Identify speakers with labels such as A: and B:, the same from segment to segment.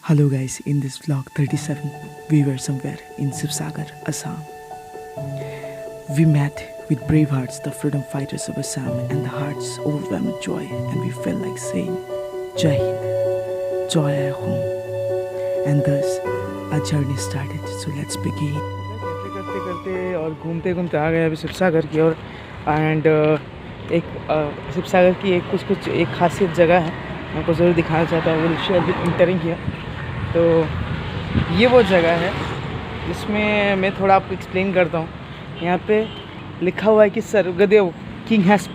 A: Hello guys, in this vlog 37, we were somewhere in Sibsagar, Assam. We met with brave hearts, the freedom fighters of Assam, and the hearts overwhelmed with joy, and we felt like saying, Jai Hind, joy at home. And thus, our journey started, so let's begin. करते करते और घूमते घूमते आ गए अभी शिवसागर की ओर and एक शिवसागर की एक खासियत जगह है, मैं आपको ज़रूर दिखाना चाहता हूँ। विल शेयर विद इंटरिंग किया तो ये वो जगह है जिसमें मैं थोड़ा आपको एक्सप्लेन करता हूँ। यहाँ पे लिखा हुआ है कि Swargadeo king has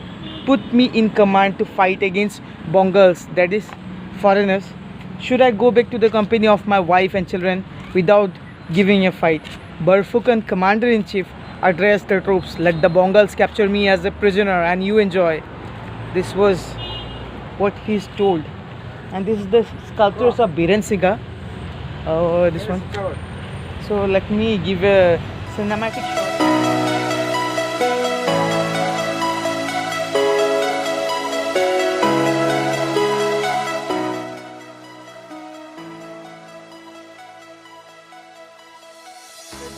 A: put me in command to fight against बोंगल्स, that is foreigners. Should I go back to the company of my wife and children without giving a fight? Barfukan, commander-in-chief, addressed the troops. Let the Bongals capture me as a prisoner and you enjoy. This was what he's told. And this is the sculptures of Biren Singha. This one. So let me give a cinematic shot.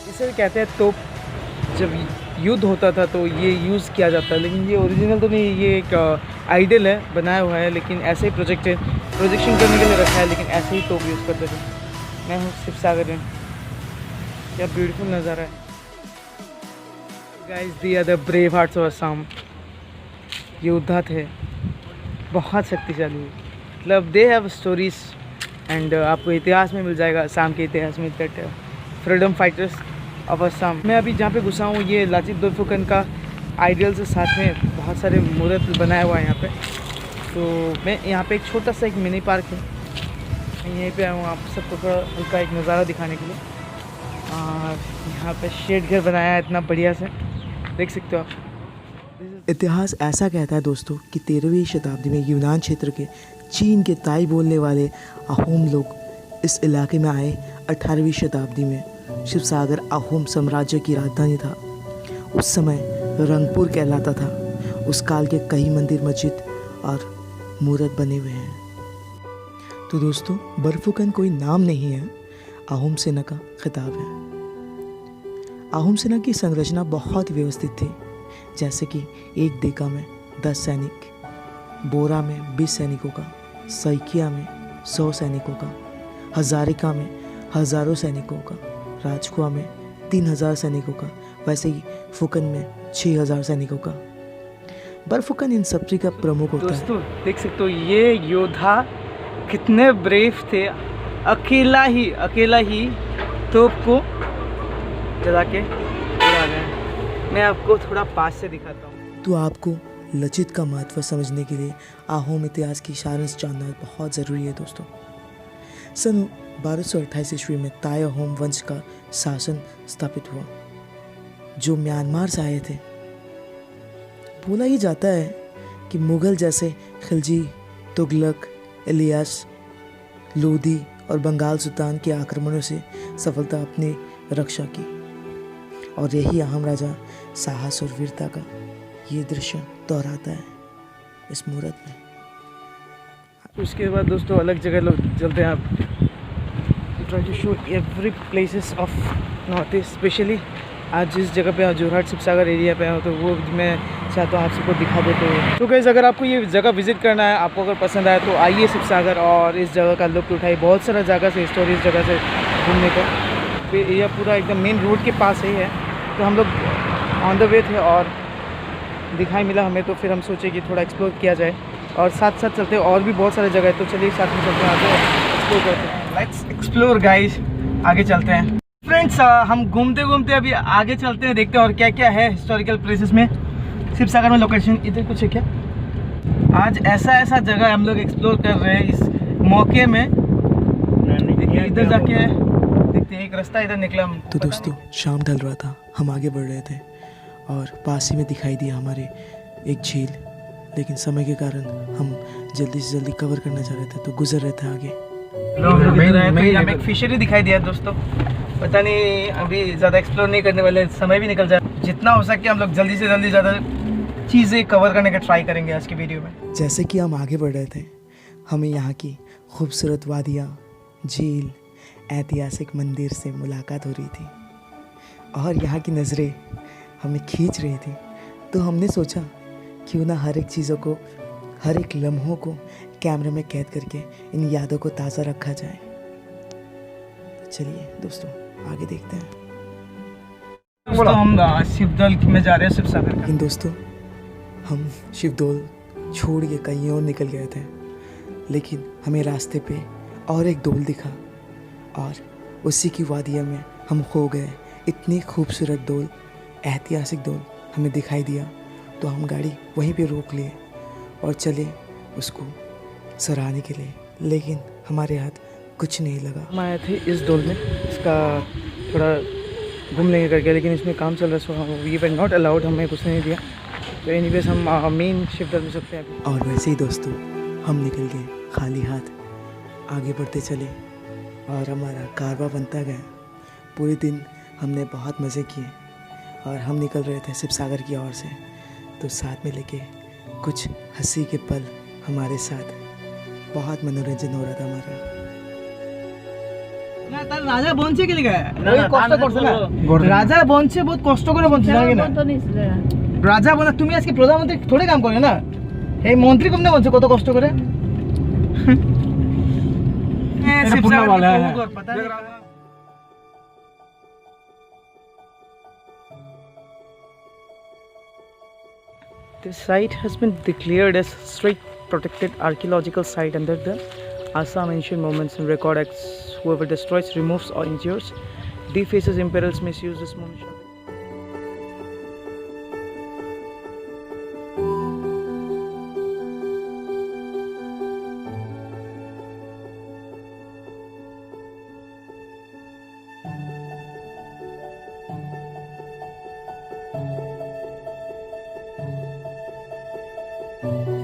A: इसे कहते हैं तोप। जब युद्ध होता था तो ये यूज़ किया जाता है, लेकिन ये ओरिजिनल तो नहीं, ये एक आइडल है, बनाया हुआ है, लेकिन ऐसे ही प्रोजेक्शन करने के लिए रखा है, लेकिन ऐसे ही तोप यूज़ करते थे। मैं हूँ शिवसागर में, क्या ब्यूटीफुल नज़ारा है। Guys, they are the brave hearts of Assam. योद्धा थे, बहुत शक्तिशाली, मतलब दे हैव स्टोरीज एंड आपको इतिहास में मिल जाएगा, असम के इतिहास में, that freedom fighters of Assam. मैं अभी जहाँ पे घुसा हूँ ये लाचित बोरफुकन का आइडियल से साथ में बहुत सारे मूर्त बनाया हुआ है यहाँ पे। तो मैं यहाँ पे एक छोटा सा एक मिनी पार्क है, मैं यहीं पे आया हूँ आप सबको थोड़ा हल्का एक नज़ारा दिखाने के लिए। और यहाँ पे शेड घर बनाया है इतना बढ़िया से, देख सकते हो आप। इतिहास ऐसा कहता है दोस्तों कि 13वीं शताब्दी में यूनान क्षेत्र के चीन के ताई बोलने वाले अहोम लोग इस इलाके में आए। 18वीं शताब्दी में शिवसागर अहोम साम्राज्य की राजधानी था। उस समय रंगपुर कहलाता था। उस काल के कई मंदिर, मस्जिद और मूर्त बने हुए हैं। तो दोस्तों, बरफुकन कोई नाम नहीं है, अहोम सेना का खिताब है। अहोम सेना की संरचना बहुत व्यवस्थित थी, जैसे कि एक देका में 10 सैनिक, बोरा में 20 सैनिकों का, सैकिया में 100 सैनिकों का, हजारिका में हज़ारों सैनिकों का, राजकुआ में 3000 सैनिकों का, वैसे ही फुकन में 6000 सैनिकों का। बरफुकन इन सब का प्रमुख होता है। दोस्तों देख सकते हो ये योद्धा कितने ब्रेव थे, अकेला ही तोप को जला के उड़ा गए। मैं आपको थोड़ा पास से दिखाता हूँ। तो आपको लचित का महत्व समझने के लिए अहोम इतिहास की सारांश जानना बहुत ज़रूरी है दोस्तों। सन 1228 ईस्वी में ताय अहोम वंश का शासन स्थापित हुआ, जो म्यांमार से आए थे। बोला ही जाता है कि मुगल जैसे खिलजी, तुगलक, इलियास, लोधी और बंगाल सुल्तान के आक्रमणों से सफलता अपनी रक्षा की, और यही अहम राजा साहस और वीरता का ये दृश्य दोहराता है इस मूर्त में। उसके बाद दोस्तों अलग जगह लोग चलते हैं। आप try to show every places of north east, specially आज जिस जगह पे जोरहाट शिवसागर एरिया पे हो तो वो मैं चाहता हूँ आप सबको दिखा देते हुए। तो गाइस, अगर आपको ये जगह विजिट करना है, आपको अगर पसंद आए तो आइए शिवसागर और इस जगह का लुत्फ उठाइए। बहुत सारा जगह से स्टोरी इस जगह से घूमने का। एरिया पूरा एकदम मेन रोड के पास ही है, तो हम लोग ऑन द वे थे और दिखाई मिला हमें, तो फिर हम सोचे कि थोड़ा एक्सप्लोर किया जाए और साथ साथ चलते हैं। और भी बहुत सारे जगह है, तो चलिए साथ में चलते हैं, आगे एक्सप्लोर करते हैं। लेट्स एक्सप्लोर गाइस, आगे चलते हैं। फ्रेंड्स, हम घूमते घूमते अभी आगे चलते हैं, देखते हैं और क्या क्या है हिस्टोरिकल प्लेसेस में शिवसागर में। लोकेशन इधर कुछ है क्या? आज ऐसा जगह हम लोग एक्सप्लोर कर रहे हैं इस मौके में। इधर जाके देखते हैं, एक रास्ता इधर निकला। तो दोस्तों शाम ढल रहा था, हम आगे बढ़ रहे थे और पास ही में दिखाई दिया हमारे एक झील, लेकिन समय के कारण हम जल्दी से जल्दी कवर करना चाह रहे थे, तो गुजर रहे थे आगे। हमें एक फिशरी दिखाई दिया दोस्तों, पता नहीं अभी ज़्यादा एक्सप्लोर नहीं करने वाले, समय भी निकल जाए। जितना हो सके हम लोग जल्दी से जल्दी ज़्यादा चीज़ें कवर करने का ट्राई करेंगे आज की वीडियो में। जैसे कि हम आगे बढ़ रहे थे, हमें यहाँ की खूबसूरत वादियाँ, झील, ऐतिहासिक मंदिर से मुलाकात हो रही थी और यहाँ की नज़रें हमें खींच रही थी। तो हमने सोचा क्यों ना हर एक चीज़ों को, हर एक लम्हों को कैमरे में कैद करके इन यादों को ताज़ा रखा जाए। तो चलिए दोस्तों आगे देखते हैं। दोस्तों हम शिवदौल में जा रहे हैं, शिवसागर। लेकिन दोस्तों हम शिवदौल छोड़ के कहीं और निकल गए थे, लेकिन हमें रास्ते पे और एक डोल दिखा और उसी की वादिया में हम खो गए। इतनी खूबसूरत डोल, ऐतिहासिक डोल हमें दिखाई दिया, तो हम गाड़ी वहीं पे रोक लिए और चले उसको सराहने के लिए, लेकिन हमारे हाथ कुछ नहीं लगा। हम आए थे इस डोल में, इसका थोड़ा घूम लेंगे करके, लेकिन इसमें काम चल रहा है, so we were not allowed, हमें कुछ नहीं दिया। तो एनीवेज हम मेन शिवदौल में सकते हैं अभी। और वैसे ही दोस्तों हम निकल गए खाली हाथ, आगे बढ़ते चले और हमारा कारवा बनता गया। पूरे दिन हमने बहुत मज़े किए और हम निकल रहे थे शिवसागर की ओर से, तो साथ में लेके कुछ हंसी के पल हमारे साथ, बहुत मनोरंजन हो रहा था हमारा। না তার রাজা বঞ্চে গেলি গায় ওই কষ্ট করছে না, রাজা বঞ্চে বহুত কষ্ট করে বঞ্চে জানি না রাজা বলে তুমি আজকে প্রধানমন্ত্রী থোড়ে কাম করে না, এই মন্ত্রী কম না বঞ্চে কত কষ্ট করে। এটা পুরো वाला है पता नहीं। This site has been declared as strict protected archaeological site under the Assam Ancient Monuments and Record Acts. Whoever destroys, removes or injures, defaces, imperils, misuses this monument.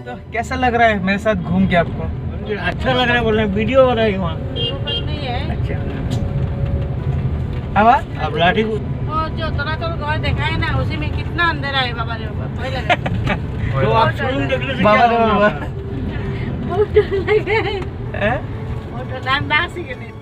A: तो कैसा लग रहा है मेरे साथ घूम के आपको?
B: अच्छा लग रहा है, बोल रहे हैं वीडियो हो रहा है वहाँ।
A: अच्छा अब
B: लाठी
C: वो जो तलातल घर देखा है ना, उसी में कितना अंधेरा है बाबा रे बाबा, भय लगा।
B: तो आप शुरू देख ले
A: बाबा रे बाबा
C: बहुत डर लगा है,
A: हैं?
C: बहुत डर, नाम बासी के नहीं।